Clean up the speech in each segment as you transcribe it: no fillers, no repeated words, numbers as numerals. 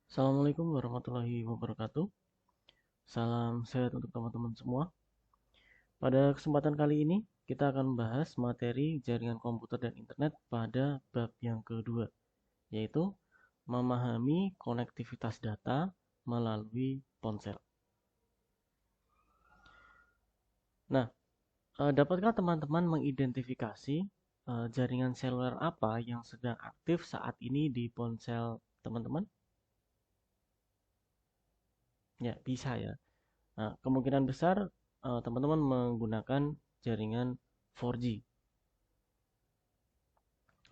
Assalamualaikum warahmatullahi wabarakatuh. Salam sehat untuk teman-teman semua. Pada kesempatan kali ini, kita akan membahas materi jaringan komputer dan internet pada bab yang kedua, yaitu memahami konektivitas data melalui ponsel. Nah, dapatkah teman-teman mengidentifikasi jaringan seluler apa yang sedang aktif saat ini di ponsel teman-teman? Ya, bisa ya. Nah, kemungkinan besar teman-teman menggunakan jaringan 4G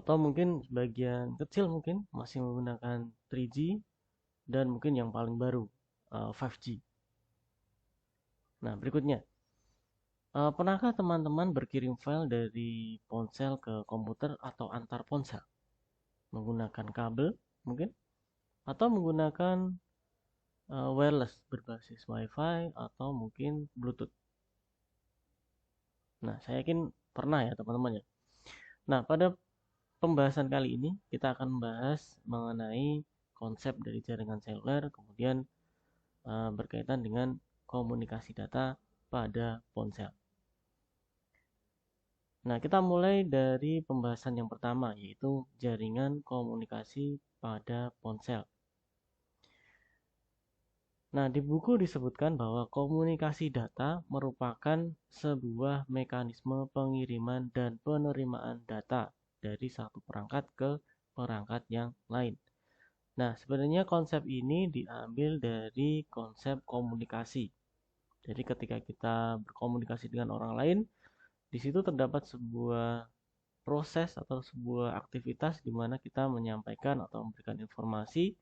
atau mungkin sebagian kecil mungkin masih menggunakan 3G dan mungkin yang paling baru 5G. Nah, berikutnya, pernahkah teman-teman berkirim file dari ponsel ke komputer atau antar ponsel menggunakan kabel mungkin atau menggunakan wireless berbasis WiFi atau mungkin Bluetooth? Nah, saya yakin pernah ya teman-teman ya. Nah, pada pembahasan kali ini kita akan membahas mengenai konsep dari jaringan seluler, kemudian berkaitan dengan komunikasi data pada ponsel. Nah, kita mulai dari pembahasan yang pertama, yaitu jaringan komunikasi pada ponsel. Nah, di buku disebutkan bahwa komunikasi data merupakan sebuah mekanisme pengiriman dan penerimaan data dari satu perangkat ke perangkat yang lain. Nah, sebenarnya konsep ini diambil dari konsep komunikasi. Jadi ketika kita berkomunikasi dengan orang lain, di situ terdapat sebuah proses atau sebuah aktivitas di mana kita menyampaikan atau memberikan informasi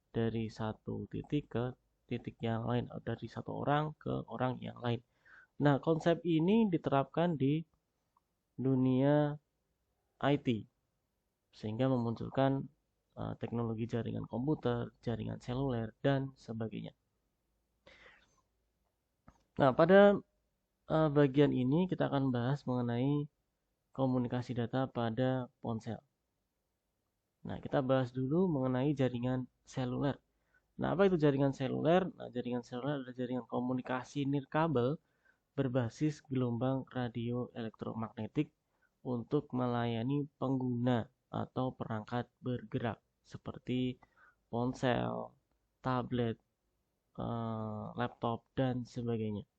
dari satu titik ke titik yang lain, atau dari satu orang ke orang yang lain. Nah, konsep ini diterapkan di dunia IT sehingga memunculkan teknologi jaringan komputer, jaringan seluler, dan sebagainya. Nah, pada bagian ini kita akan bahas mengenai komunikasi data pada ponsel. Nah, kita bahas dulu mengenai jaringan seluler. Nah, apa itu jaringan seluler? Nah, jaringan seluler adalah jaringan komunikasi nirkabel berbasis gelombang radio elektromagnetik untuk melayani pengguna atau perangkat bergerak seperti ponsel, tablet, laptop, dan sebagainya.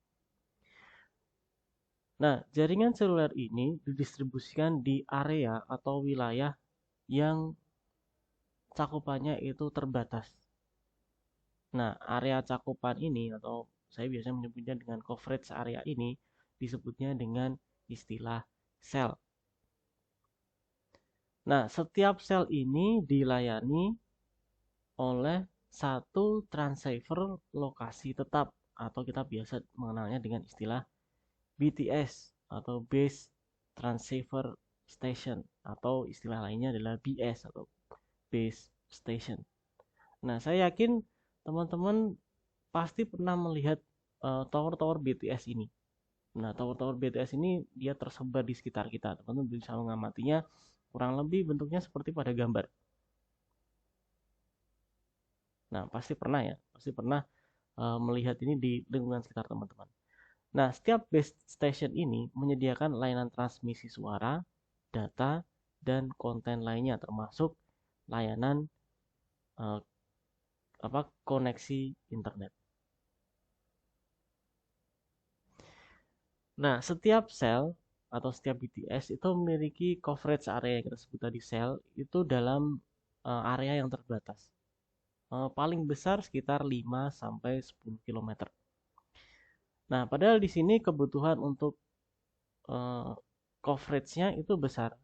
Nah, jaringan seluler ini didistribusikan di area atau wilayah yang cakupannya itu terbatas. Nah, area cakupan ini atau saya biasanya menyebutnya dengan coverage area ini disebutnya dengan istilah sel. Nah, setiap sel ini dilayani oleh satu transceiver lokasi tetap atau kita biasa mengenalnya dengan istilah BTS atau Base Transceiver Station atau istilah lainnya adalah BS atau Base Station. Nah, saya yakin teman-teman pasti pernah melihat tower-tower BTS ini. Nah, tower-tower BTS ini dia tersebar di sekitar kita. Teman-teman bisa mengamatinya kurang lebih bentuknya seperti pada gambar. Nah, pasti pernah ya, pasti pernah melihat ini di lingkungan sekitar teman-teman. Nah, setiap base station ini menyediakan layanan transmisi suara, data, dan konten lainnya termasuk layanan uh, koneksi internet. Nah, setiap sel atau setiap BTS itu memiliki coverage area yang kita sebut tadi sel itu dalam area yang terbatas. Paling besar sekitar 5 sampai 10 km. Nah, padahal di sini kebutuhan untuk coverage-nya itu besar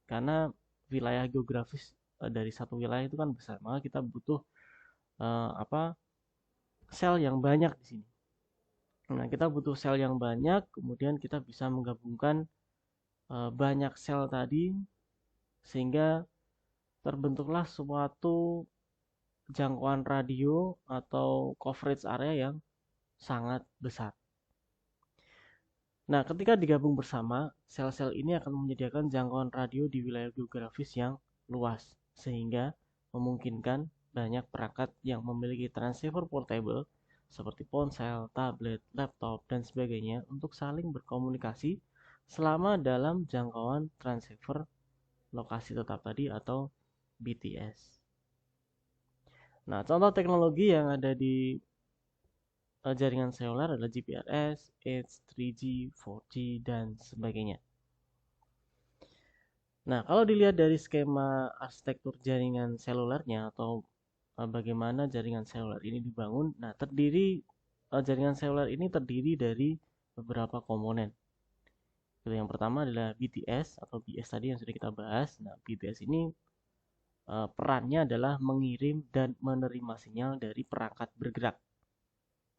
karena wilayah geografis dari satu wilayah itu kan besar. Maka kita butuh apa sel yang banyak di sini. Nah, kita butuh sel yang banyak, kemudian kita bisa menggabungkan banyak sel tadi sehingga terbentuklah suatu jangkauan radio atau coverage area yang sangat besar. Nah, ketika digabung bersama, sel-sel ini akan menyediakan jangkauan radio di wilayah geografis yang luas, sehingga memungkinkan banyak perangkat yang memiliki transceiver portable seperti ponsel, tablet, laptop, dan sebagainya untuk saling berkomunikasi selama dalam jangkauan transceiver lokasi tetap tadi atau BTS. Nah, contoh teknologi yang ada di jaringan seluler adalah GPRS, Edge, 3G, 4G, dan sebagainya. Nah, kalau dilihat dari skema arsitektur jaringan selulernya atau bagaimana jaringan seluler ini dibangun, nah jaringan seluler ini terdiri dari beberapa komponen. Yang pertama adalah BTS atau BS tadi yang sudah kita bahas. Nah, BTS ini perannya adalah mengirim dan menerima sinyal dari perangkat bergerak,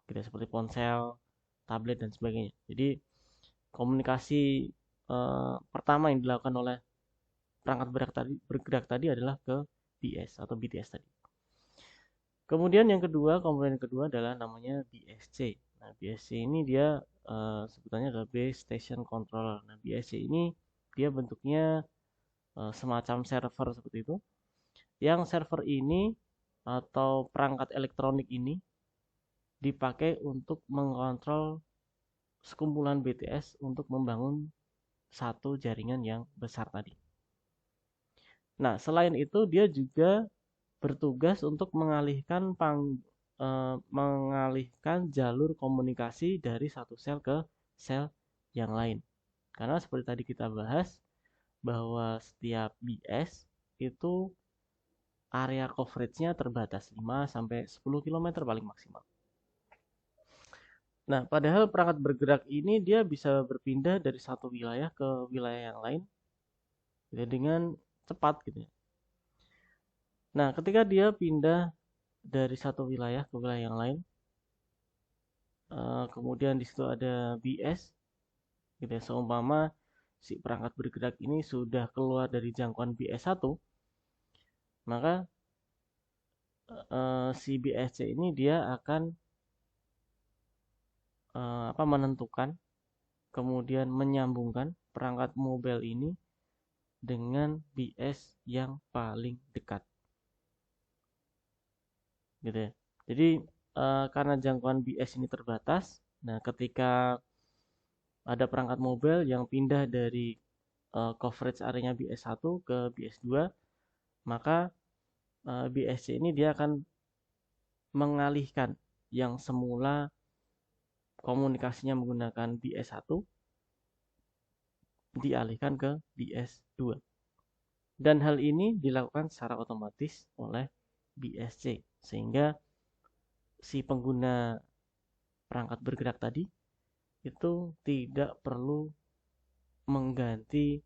gitu, seperti ponsel, tablet, dan sebagainya. Jadi komunikasi pertama yang dilakukan oleh perangkat bergerak tadi adalah ke BS atau BTS tadi. Kemudian komponen yang kedua adalah namanya BSC. Nah, BSC ini dia sebutannya adalah Base Station Controller. Nah, BSC ini dia bentuknya semacam server seperti itu. Yang server ini atau perangkat elektronik ini dipakai untuk mengontrol sekumpulan BTS untuk membangun satu jaringan yang besar tadi. Nah, selain itu dia juga bertugas untuk mengalihkan jalur komunikasi dari satu sel ke sel yang lain. Karena seperti tadi kita bahas bahwa setiap BS itu area coverage-nya terbatas 5 sampai 10 km paling maksimal. Nah, padahal perangkat bergerak ini dia bisa berpindah dari satu wilayah ke wilayah yang lain gitu, dengan cepat gitu ya. Nah, ketika dia pindah dari satu wilayah ke wilayah yang lain, kemudian di situ ada BS, gitu ya. Seumpama si perangkat bergerak ini sudah keluar dari jangkauan BS1, maka si BSC ini dia akan menentukan, kemudian menyambungkan perangkat mobile ini dengan BS yang paling dekat, gitu ya. Jadi karena jangkauan BS ini terbatas, nah ketika ada perangkat mobile yang pindah dari coverage areanya BS1 ke BS2, maka BSC ini dia akan mengalihkan yang semula komunikasinya menggunakan BS1 dialihkan ke BS2. Dan hal ini dilakukan secara otomatis oleh BSC, sehingga si pengguna perangkat bergerak tadi itu tidak perlu mengganti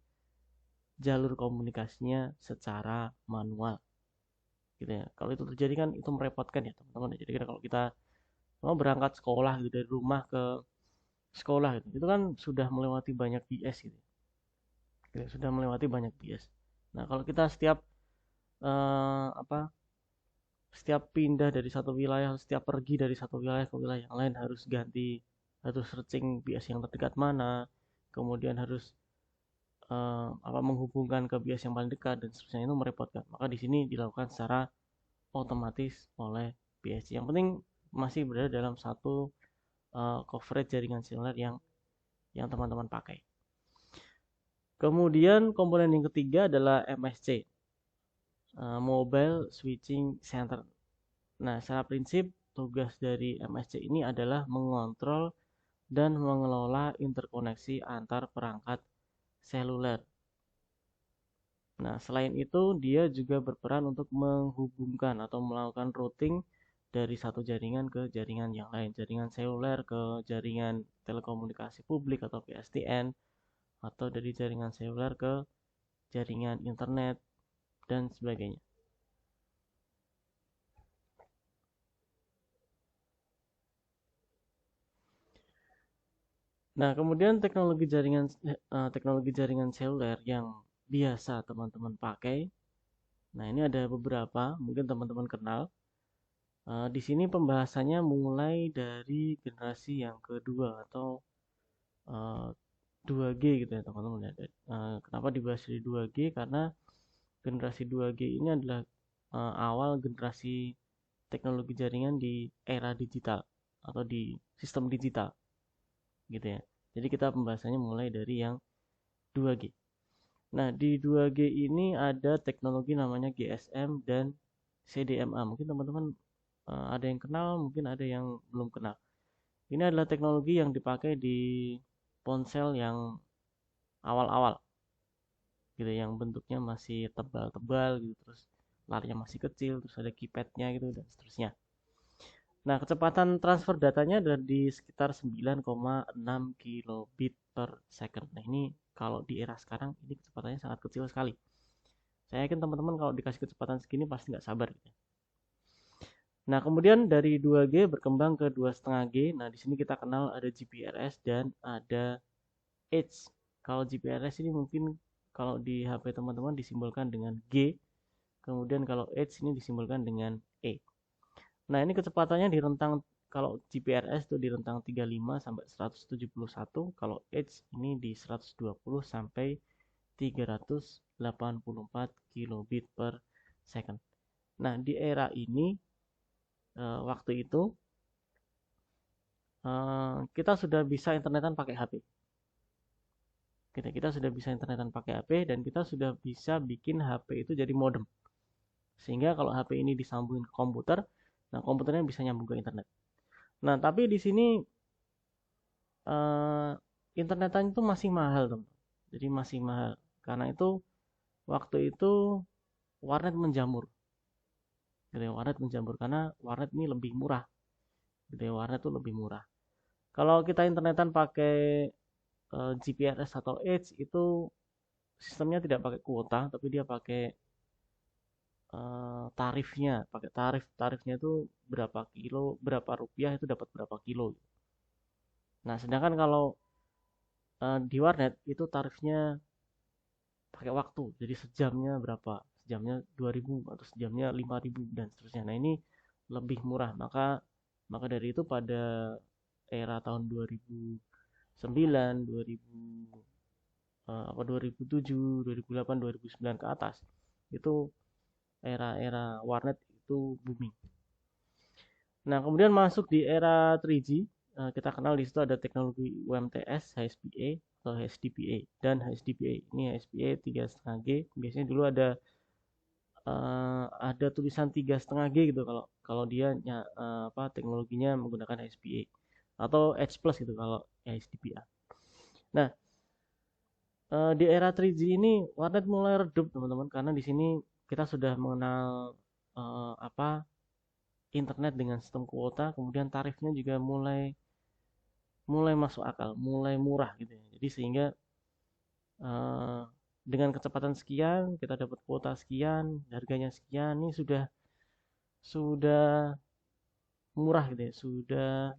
jalur komunikasinya secara manual, gitu ya. Kalau itu terjadi kan itu merepotkan ya teman-teman. Jadi kalau kita mau berangkat sekolah gitu dari rumah ke sekolah gitu, itu kan sudah melewati banyak BS gitu. Sudah melewati banyak BS. Nah, kalau kita setiap pindah dari satu wilayah, setiap pergi dari satu wilayah ke wilayah yang lain harus searching BS yang terdekat mana, kemudian harus menghubungkan ke BS yang paling dekat dan seterusnya, itu merepotkan. Maka di sini dilakukan secara otomatis oleh BSC. Yang penting masih berada dalam satu coverage jaringan seluler yang teman-teman pakai. Kemudian komponen yang ketiga adalah MSC, Mobile Switching Center. Nah, secara prinsip tugas dari MSC ini adalah mengontrol dan mengelola interkoneksi antar perangkat seluler. Nah, selain itu dia juga berperan untuk menghubungkan atau melakukan routing dari satu jaringan ke jaringan yang lain, jaringan seluler ke jaringan telekomunikasi publik atau PSTN, atau dari jaringan seluler ke jaringan internet dan sebagainya. Nah, kemudian teknologi jaringan seluler yang biasa teman-teman pakai. Nah, ini ada beberapa, mungkin teman-teman kenal. Di sini pembahasannya mulai dari generasi yang kedua atau 2G gitu ya teman-teman. Kenapa dibahas dari 2G? Karena generasi 2G ini adalah awal generasi teknologi jaringan di era digital atau di sistem digital gitu ya. Jadi kita pembahasannya mulai dari yang 2G. Nah, di 2G ini ada teknologi namanya GSM dan CDMA. Mungkin teman-teman ada yang kenal, mungkin ada yang belum kenal. Ini adalah teknologi yang dipakai di ponsel yang awal-awal gitu, yang bentuknya masih tebal-tebal gitu, terus layarnya masih kecil, terus ada keypadnya gitu dan seterusnya. Nah, kecepatan transfer datanya ada di sekitar 9,6 kilobit per second. Nah, ini kalau di era sekarang ini kecepatannya sangat kecil sekali. Saya yakin teman-teman kalau dikasih kecepatan segini pasti nggak sabar gitu. Nah, kemudian dari 2G berkembang ke 2,5G. Nah, di sini kita kenal ada GPRS dan ada H. Kalau GPRS ini mungkin kalau di HP teman-teman disimbolkan dengan G, kemudian kalau H ini disimbolkan dengan E. Nah, ini kecepatannya di rentang, kalau GPRS itu di rentang 35 sampai 171, kalau H ini di 120 sampai 384 kilobit per second. Nah, di era ini waktu itu kita sudah bisa internetan pakai HP. Kita sudah bisa internetan pakai HP dan kita sudah bisa bikin HP itu jadi modem. Sehingga kalau HP ini disambungin ke komputer, nah komputernya bisa nyambung ke internet. Nah, tapi di sini internetan itu masih mahal, teman. Jadi masih mahal. Karena itu waktu itu warnet menjamur. Gitu ya, warnet menjamur karena warnet ini lebih murah. Gitu ya, warnet itu lebih murah. Kalau kita internetan pakai GPRS atau Edge itu sistemnya tidak pakai kuota, tapi dia pakai tarifnya, pakai tarifnya itu berapa kilo, berapa rupiah itu dapat berapa kilo. Nah, sedangkan kalau di warnet itu tarifnya pakai waktu, jadi sejamnya berapa, sejamnya 2.000 atau sejamnya 5.000 dan seterusnya. Nah, ini lebih murah, maka dari itu pada era tahun 2009, 2000 apa 2007, 2008, 2009 ke atas itu era-era warnet itu booming. Nah, kemudian masuk di era 3G, kita kenal di situ ada teknologi UMTS, HSPA atau HSDPA dan HSDPA. Ini HSPA 3,5G. Biasanya dulu ada tulisan 3,5G gitu kalau kalau dia teknologinya menggunakan HSPA atau H plus gitu kalau HSDPA. Nah, di era 3G ini warnet mulai redup teman-teman karena di sini kita sudah mengenal internet dengan sistem kuota, kemudian tarifnya juga mulai mulai masuk akal, mulai murah gitu ya. Jadi sehingga uh, dengan kecepatan sekian kita dapat kuota sekian, harganya sekian, ini sudah murah gitu ya, sudah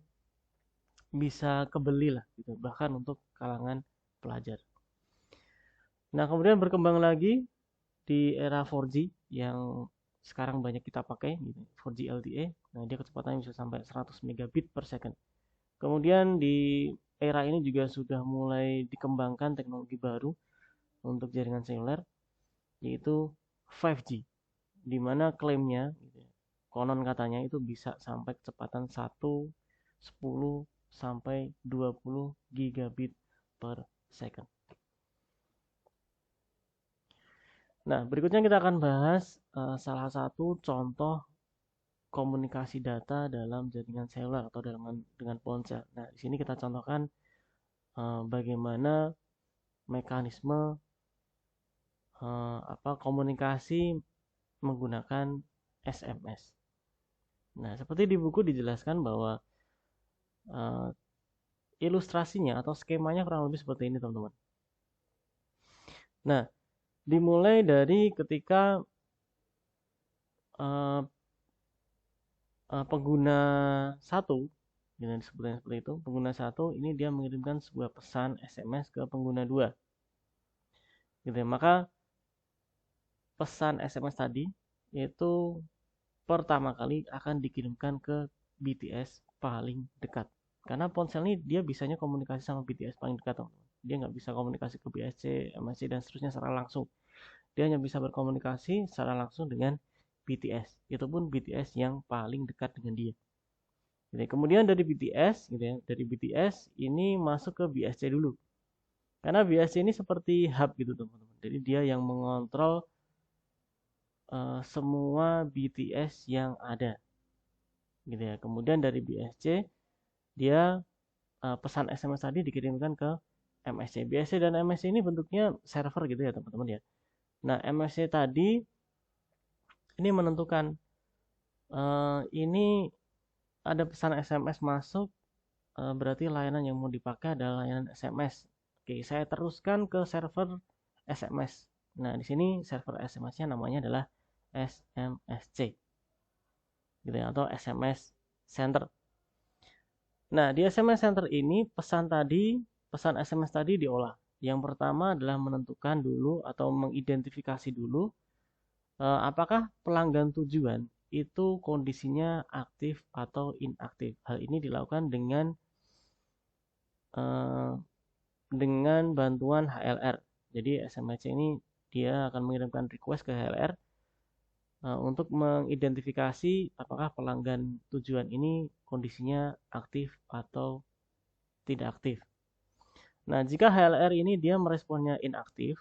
bisa kebeli lah gitu, bahkan untuk kalangan pelajar. Nah, kemudian berkembang lagi di era 4G yang sekarang banyak kita pakai gitu, 4G LTE. Nah, dia kecepatannya bisa sampai 100 megabit per second. Kemudian di era ini juga sudah mulai dikembangkan teknologi baru untuk jaringan seluler, yaitu 5G, di mana klaimnya konon katanya itu bisa sampai kecepatan 1, 10 sampai 20 gigabit per second. Nah, berikutnya kita akan bahas salah satu contoh komunikasi data dalam jaringan seluler atau dengan ponsel. Nah, di sini kita contohkan bagaimana mekanisme komunikasi menggunakan SMS. Nah, seperti di buku dijelaskan bahwa ilustrasinya atau skemanya kurang lebih seperti ini, teman-teman. Nah, dimulai dari ketika pengguna satu, dengan disebutnya seperti itu, pengguna satu ini dia mengirimkan sebuah pesan SMS ke pengguna 2. Gitu ya. Maka pesan SMS tadi itu pertama kali akan dikirimkan ke BTS paling dekat. Karena ponsel ini dia bisanya komunikasi sama BTS paling dekat, teman. Dia nggak bisa komunikasi ke BSC, MSC dan seterusnya secara langsung. Dia hanya bisa berkomunikasi secara langsung dengan BTS. Itu pun BTS yang paling dekat dengan dia. Jadi, kemudian dari BTS gitu ya, dari BTS ini masuk ke BSC dulu. Karena BSC ini seperti hub gitu teman-teman. Jadi dia yang mengontrol semua BTS yang ada. Gitu ya. Kemudian dari BSC dia pesan SMS tadi dikirimkan ke MSC. BSC dan MSC ini bentuknya server gitu ya teman-teman ya. Nah, MSC tadi ini menentukan ini ada pesan SMS masuk, berarti layanan yang mau dipakai adalah layanan SMS. Oke, saya teruskan ke server SMS. Nah, di sini server SMS-nya namanya adalah SMSC. Gitu ya, atau SMS Center. Nah, di SMS Center ini pesan SMS tadi diolah. Yang pertama adalah menentukan dulu atau mengidentifikasi dulu apakah pelanggan tujuan itu kondisinya aktif atau inaktif. Hal ini dilakukan dengan bantuan HLR. Jadi SMS ini dia akan mengirimkan request ke HLR untuk mengidentifikasi apakah pelanggan tujuan ini kondisinya aktif atau tidak aktif. Nah, jika HLR ini dia meresponnya inaktif,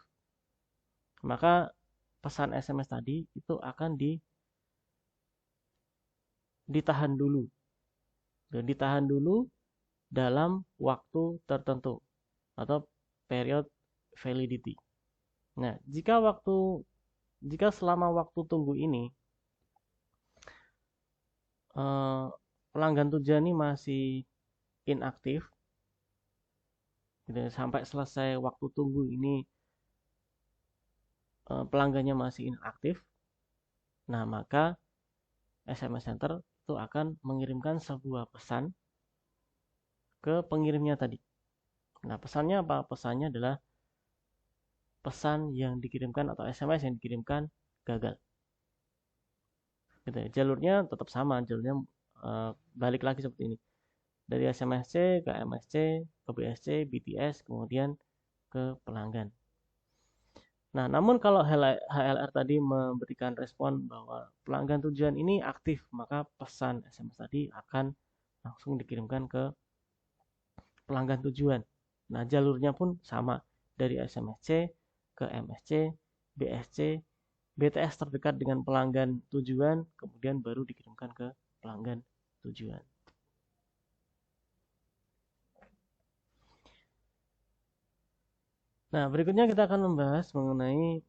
maka pesan SMS tadi itu akan ditahan dulu. Ditahan dulu dalam waktu tertentu atau period validity. Nah, jika selama waktu tunggu ini pelanggan tujuan ini masih inaktif, gitu, sampai selesai waktu tunggu ini pelanggannya masih inaktif, nah maka SMS Center itu akan mengirimkan sebuah pesan ke pengirimnya tadi. Nah, pesannya apa? Pesannya adalah pesan yang dikirimkan atau SMS yang dikirimkan gagal. Gitu ya. Jalurnya tetap sama, jalurnya balik lagi seperti ini. Dari SMSC ke MSC, ke BSC, BTS, kemudian ke pelanggan. Nah, namun kalau HLR tadi memberikan respon bahwa pelanggan tujuan ini aktif, maka pesan SMS tadi akan langsung dikirimkan ke pelanggan tujuan. Nah, jalurnya pun sama dari SMSC ke MSC, BSC, BTS terdekat dengan pelanggan tujuan, kemudian baru dikirimkan ke pelanggan tujuan. Nah, berikutnya kita akan membahas mengenai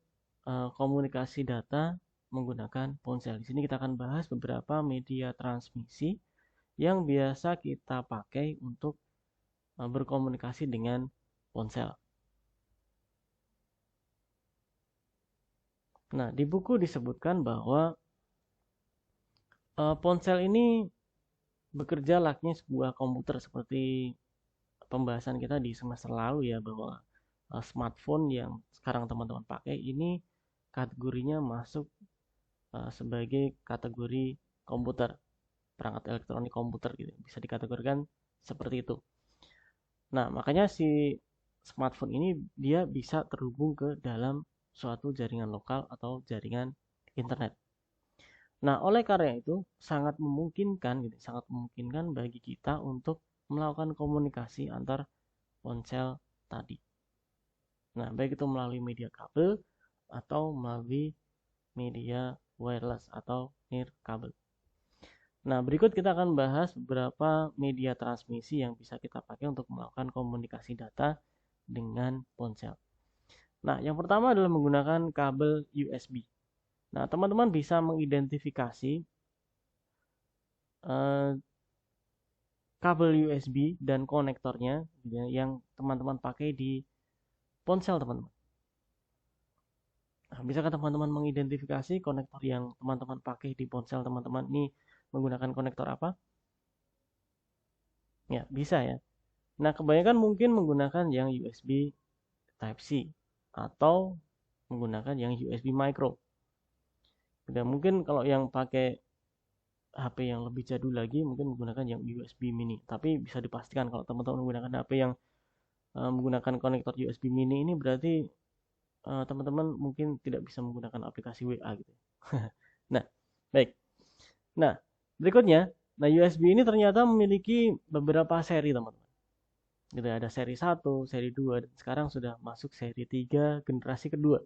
komunikasi data menggunakan ponsel. Di sini kita akan bahas beberapa media transmisi yang biasa kita pakai untuk berkomunikasi dengan ponsel. Nah, di buku disebutkan bahwa ponsel ini bekerja layaknya sebuah komputer seperti pembahasan kita di semester lalu ya, bahwa smartphone yang sekarang teman-teman pakai ini kategorinya masuk sebagai kategori komputer, perangkat elektronik komputer gitu, bisa dikategorikan seperti itu. Nah, makanya si smartphone ini dia bisa terhubung ke dalam suatu jaringan lokal atau jaringan internet. Nah, oleh karena itu sangat memungkinkan bagi kita untuk melakukan komunikasi antar ponsel tadi. Nah, baik itu melalui media kabel atau melalui media wireless atau nirkabel. Nah, berikut kita akan bahas beberapa media transmisi yang bisa kita pakai untuk melakukan komunikasi data dengan ponsel. Nah, yang pertama adalah menggunakan kabel USB. Nah, teman-teman bisa mengidentifikasi kabel USB dan konektornya yang teman-teman pakai di ponsel teman-teman. Nah, bisakah teman-teman mengidentifikasi konektor yang teman-teman pakai di ponsel teman-teman ini menggunakan konektor apa? Ya, bisa ya. Nah, kebanyakan mungkin menggunakan yang USB Type-C atau menggunakan yang USB Micro. Dan mungkin kalau yang pakai HP yang lebih jadul lagi mungkin menggunakan yang USB Mini. Tapi bisa dipastikan kalau teman-teman menggunakan HP yang menggunakan konektor USB Mini ini berarti teman-teman mungkin tidak bisa menggunakan aplikasi WA gitu. Nah, Baik. Nah, berikutnya, USB ini ternyata memiliki beberapa seri, teman-teman. Gitu, ada seri 1, seri 2, dan sekarang sudah masuk seri 3 generasi kedua.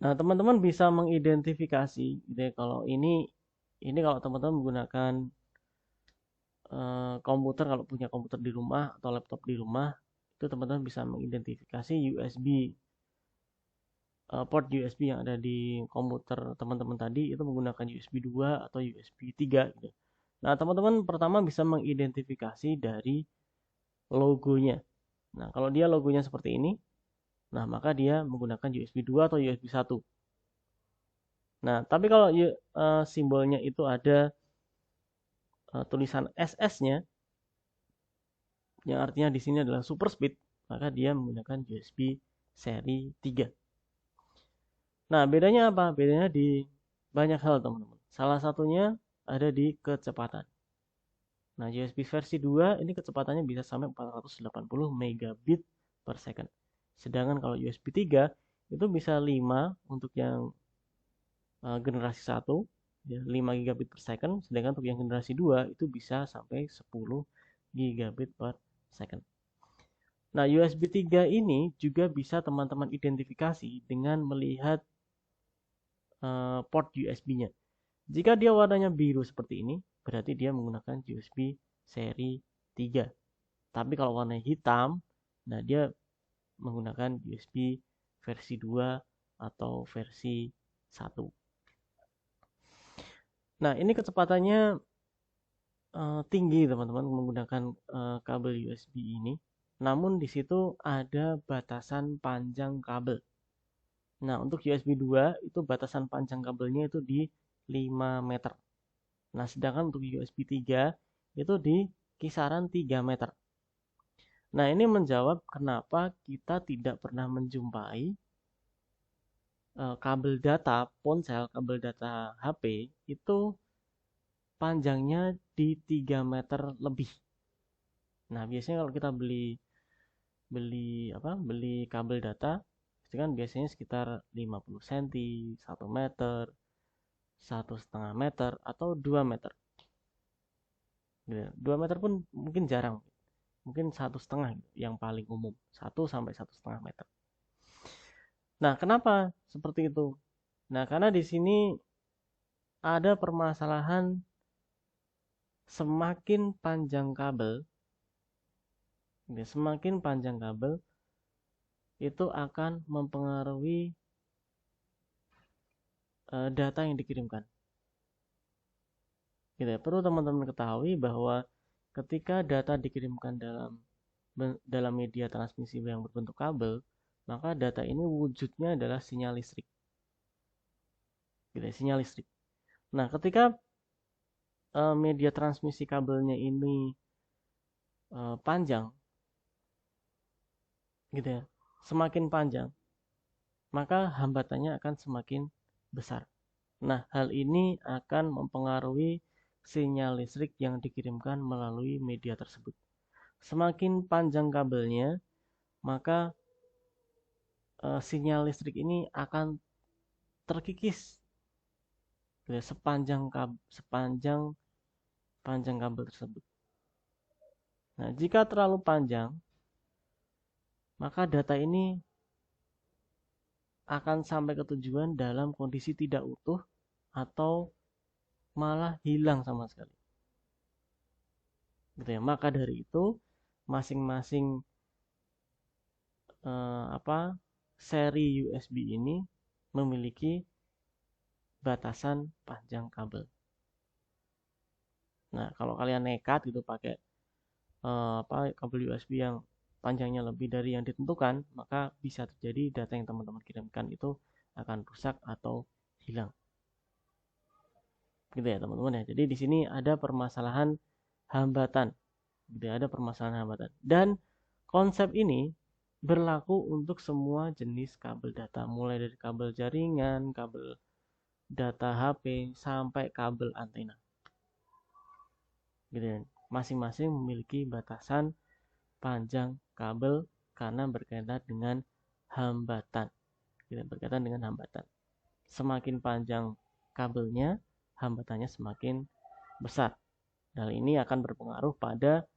Nah, teman-teman bisa mengidentifikasi gitu ya, kalau ini kalau teman-teman menggunakan komputer, kalau punya komputer di rumah atau laptop di rumah, itu teman-teman bisa mengidentifikasi port USB yang ada di komputer teman-teman tadi itu menggunakan USB 2 atau USB 3 gitu. Nah, teman-teman pertama bisa mengidentifikasi dari logonya. Nah, kalau dia logonya seperti ini, nah maka dia menggunakan USB 2 atau USB 1. Nah, tapi kalau simbolnya itu ada tulisan SS-nya, yang artinya di sini adalah super speed, maka dia menggunakan USB seri 3. Nah, bedanya apa? Bedanya di banyak hal, teman-teman. Salah satunya ada di kecepatan. Nah, USB versi 2 ini kecepatannya bisa sampai 480 megabit per second. Sedangkan kalau USB 3 itu bisa 5 untuk yang generasi 1, ya, 5 gigabit per second, sedangkan untuk yang generasi 2 itu bisa sampai 10 gigabit per second. Nah, USB 3 ini juga bisa teman-teman identifikasi dengan melihat port USB-nya. Jika dia warnanya biru seperti ini, berarti dia menggunakan USB seri 3. Tapi kalau warnanya hitam, nah dia menggunakan USB versi 2 atau versi 1. Nah, ini kecepatannya tinggi, teman-teman, menggunakan kabel USB ini. Namun di situ ada batasan panjang kabel. Nah, untuk USB 2 itu batasan panjang kabelnya itu di 5 meter. Nah, sedangkan untuk USB 3 itu di kisaran 3 meter. Nah, ini menjawab kenapa kita tidak pernah menjumpai kabel data ponsel, kabel data HP itu panjangnya di 3 meter lebih. Nah, biasanya kalau kita beli beli kabel data itu kan biasanya sekitar 50 cm, 1 meter, 1,5 meter atau 2 meter. 2 meter pun mungkin jarang, mungkin 1,5 yang paling umum, 1 sampai 1,5 meter. Nah, kenapa seperti itu? Nah, karena di sini ada permasalahan, semakin panjang kabel, semakin panjang kabel itu akan mempengaruhi data yang dikirimkan. Gitu ya. Perlu teman-teman ketahui bahwa ketika data dikirimkan dalam media transmisi yang berbentuk kabel, maka data ini wujudnya adalah sinyal listrik. Gitu ya, sinyal listrik. Nah, ketika media transmisi kabelnya ini panjang, gitu ya, semakin panjang, maka hambatannya akan semakin besar. Nah, hal ini akan mempengaruhi sinyal listrik yang dikirimkan melalui media tersebut. Semakin panjang kabelnya, maka sinyal listrik ini akan terkikis sepanjang kabel tersebut. Nah, jika terlalu panjang, maka data ini akan sampai ke tujuan dalam kondisi tidak utuh atau malah hilang sama sekali. Gitu ya. Maka dari itu masing-masing seri USB ini memiliki batasan panjang kabel. Nah, kalau kalian nekat gitu pakai kabel USB yang panjangnya lebih dari yang ditentukan, maka bisa terjadi data yang teman-teman kirimkan itu akan rusak atau hilang. Gitu ya, teman-teman ya. Jadi di sini ada permasalahan hambatan. Gitu ya, ada permasalahan hambatan. Dan konsep ini berlaku untuk semua jenis kabel data, mulai dari kabel jaringan, kabel data HP, sampai kabel antena. Gitu ya. Masing-masing memiliki batasan panjang kabel karena berkaitan dengan hambatan. Gitu, berkaitan dengan hambatan. Semakin panjang kabelnya hambatannya semakin besar. Hal ini akan berpengaruh pada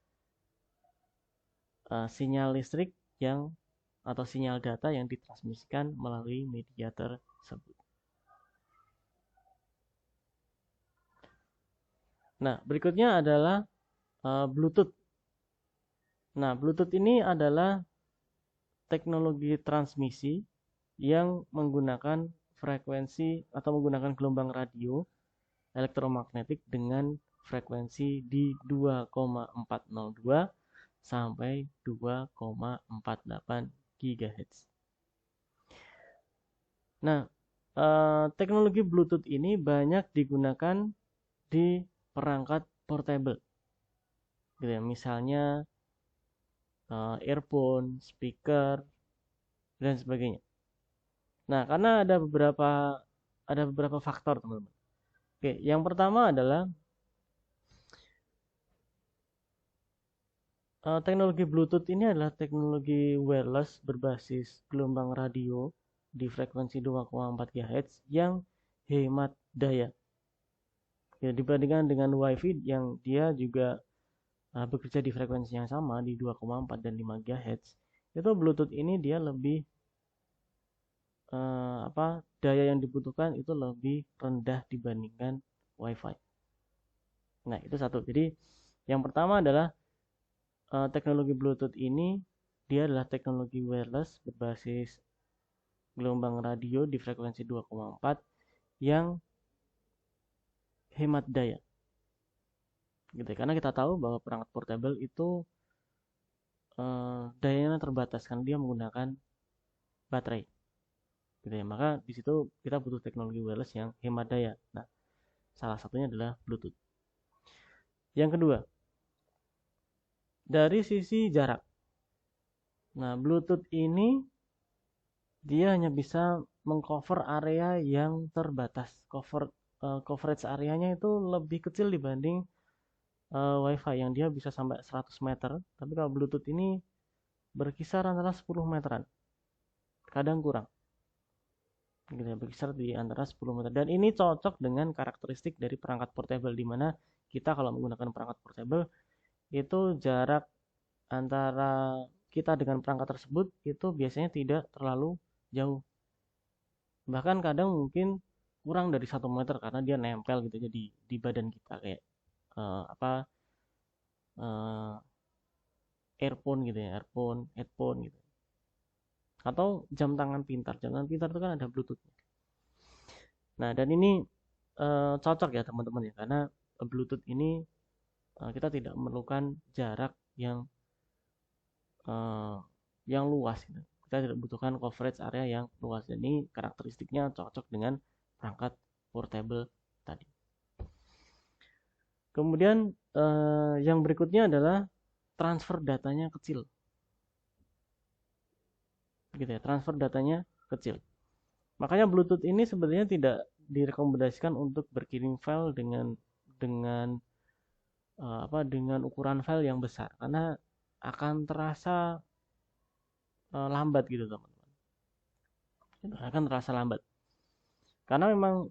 sinyal listrik yang atau sinyal data yang ditransmisikan melalui media tersebut. Nah, berikutnya adalah Bluetooth. Nah, Bluetooth ini adalah teknologi transmisi yang menggunakan frekuensi atau menggunakan gelombang radio elektromagnetik dengan frekuensi di 2,402 sampai 2,48 GHz. Nah, teknologi Bluetooth ini banyak digunakan di perangkat portable. Gitu ya, misalnya earphone, speaker, dan sebagainya. Nah, karena ada beberapa faktor, teman-teman. Oke, yang pertama adalah teknologi Bluetooth ini adalah teknologi wireless berbasis gelombang radio di frekuensi 2,4 GHz yang hemat daya. Ya, dibandingkan dengan WiFi yang dia juga bekerja di frekuensi yang sama di 2,4 dan 5 GHz, itu Bluetooth ini dia lebih daya yang dibutuhkan itu lebih rendah dibandingkan WiFi. Nah, itu satu. Jadi yang pertama adalah teknologi Bluetooth ini dia adalah teknologi wireless berbasis gelombang radio di frekuensi 2,4 yang hemat daya. Gitu. Karena kita tahu bahwa perangkat portable itu dayanya terbatas karena dia menggunakan baterai. Gitu ya. Maka di situ kita butuh teknologi wireless yang hemat daya. Nah, salah satunya adalah Bluetooth. Yang kedua, dari sisi jarak. Nah, Bluetooth ini dia hanya bisa mengcover area yang terbatas. Coverage areanya itu lebih kecil dibanding WiFi yang dia bisa sampai 100 meter. Tapi kalau Bluetooth ini berkisar antara 10 meteran. Kadang kurang. Gitu ya, berkisar di antara 10 meter. Dan ini cocok dengan karakteristik dari perangkat portable, di mana kita kalau menggunakan perangkat portable itu jarak antara kita dengan perangkat tersebut itu biasanya tidak terlalu jauh. Bahkan kadang mungkin kurang dari 1 meter karena dia nempel gitu jadi di badan kita kayak earphone gitu ya, headphone gitu. Atau jam tangan pintar. Jam tangan pintar itu kan ada Bluetooth. Nah, dan ini cocok ya teman-teman ya, karena Bluetooth ini kita tidak memerlukan jarak yang luas gitu. Kita tidak butuhkan coverage area yang luas. Dan ini karakteristiknya cocok dengan perangkat portable tadi. Kemudian yang berikutnya adalah transfer datanya kecil. Gitu ya, transfer datanya kecil. Makanya Bluetooth ini sebenarnya tidak direkomendasikan untuk berkirim file dengan ukuran file yang besar karena akan terasa lambat gitu teman-teman. Akan terasa lambat. Karena memang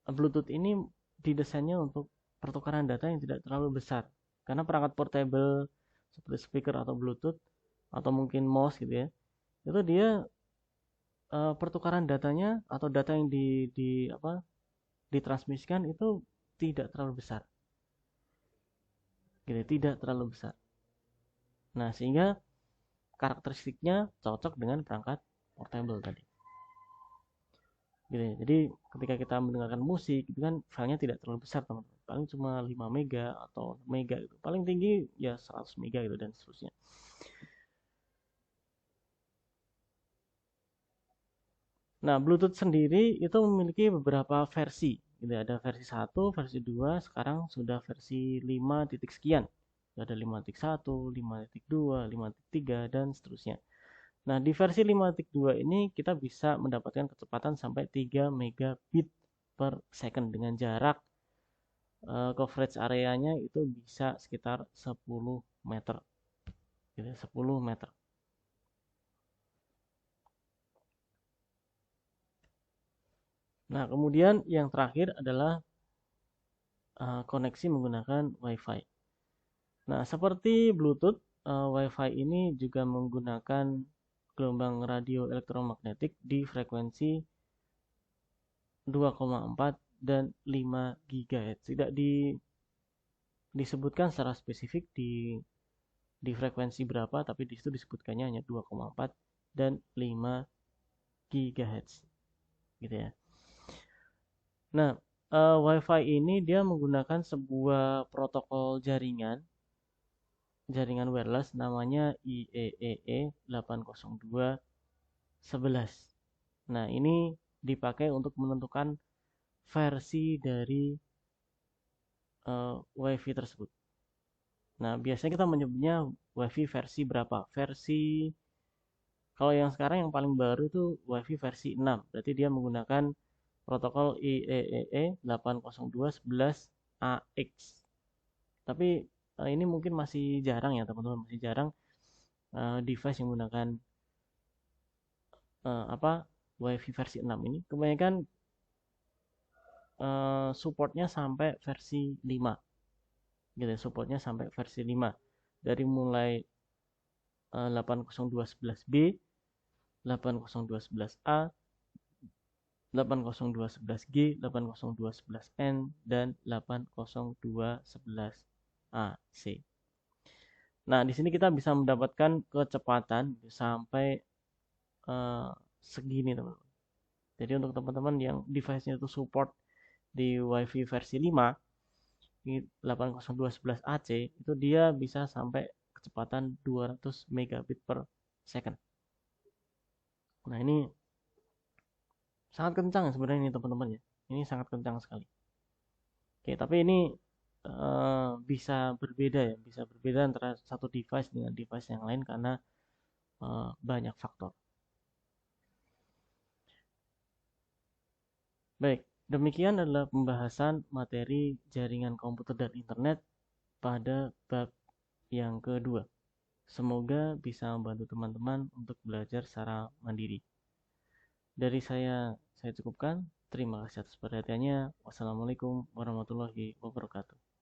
Bluetooth ini didesainnya untuk pertukaran data yang tidak terlalu besar. Karena perangkat portable seperti speaker atau Bluetooth atau mungkin mouse gitu ya, itu dia pertukaran datanya atau data yang ditransmisikan itu tidak terlalu besar. Gitu, tidak terlalu besar. Nah, sehingga karakteristiknya cocok dengan perangkat portable tadi. Gitu ya. Jadi ketika kita mendengarkan musik itu kan filenya tidak terlalu besar teman-teman. Paling cuma 5 mega atau mega gitu. Paling tinggi ya 100 mega gitu dan seterusnya. Nah, Bluetooth sendiri itu memiliki beberapa versi. Gitu. Ada versi 1, versi 2, sekarang sudah versi 5 titik sekian. Ada 5.1, 5.2, 5.3 dan seterusnya. Nah, di versi 5.2 ini kita bisa mendapatkan kecepatan sampai 3 megabit per second dengan jarak coverage areanya itu bisa sekitar 10 meter. Gitu, 10 meter. Nah, kemudian yang terakhir adalah koneksi menggunakan WiFi. Nah, seperti Bluetooth, WiFi ini juga menggunakan gelombang radio elektromagnetik di frekuensi 2,4 dan 5 GHz. Tidak disebutkan secara spesifik di frekuensi berapa, tapi di situ disebutkannya hanya 2,4 dan 5 GHz. Gitu ya. Nah, WiFi ini dia menggunakan sebuah protokol jaringan wireless namanya IEEE 802.11. Nah, ini dipakai untuk menentukan versi dari WiFi tersebut. Nah, biasanya kita menyebutnya WiFi versi berapa? Kalau yang sekarang yang paling baru itu WiFi versi 6. Berarti dia menggunakan protokol IEEE 802.11ax. Tapi ini mungkin masih jarang ya teman-teman, masih jarang device yang menggunakan WiFi versi 6 ini. Kebanyakan supportnya sampai versi 5. Gitu, supportnya sampai versi 5. Dari mulai 802.11b, 802.11a, 802.11g, 802.11n, dan 802.11ac. Nah, di sini kita bisa mendapatkan kecepatan sampai segini, teman-teman. Jadi untuk teman-teman yang device-nya itu support di WiFi versi 5, 802.11ac, itu dia bisa sampai kecepatan 200 megabit per second. Nah, ini sangat kencang sebenarnya ini teman-teman ya. Ini sangat kencang sekali. Oke, tapi ini bisa berbeda ya, bisa berbeda antara satu device dengan device yang lain karena banyak faktor. Baik, demikian adalah pembahasan materi jaringan komputer dan internet pada bab yang kedua. Semoga bisa membantu teman-teman untuk belajar secara mandiri. Dari saya cukupkan. Terima kasih atas perhatiannya. Wassalamualaikum warahmatullahi wabarakatuh.